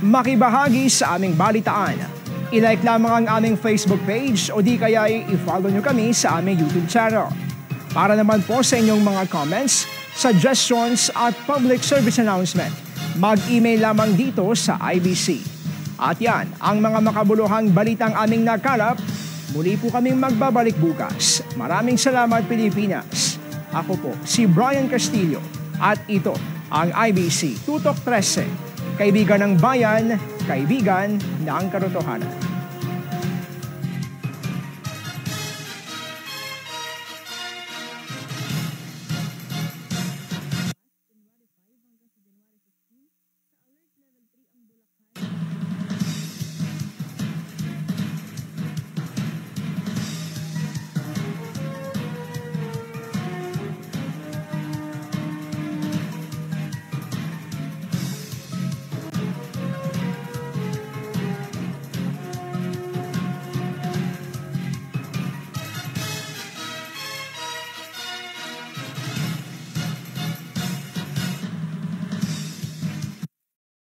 makibahagi sa aming balitaan. I-like lamang ang aming Facebook page o di kaya i-follow nyo kami sa aming YouTube channel. Para naman po sa inyong mga comments, suggestions at public service announcement, mag-email lamang dito sa IBC. At yan ang mga makabuluhang balitang aming nakalap. Muli po kaming magbabalik bukas. Maraming salamat, Pilipinas. Ako po si Brian Castillo at ito ang IBC Tutok 13. Kaibigan ng bayan, kaibigan ng katotohanan.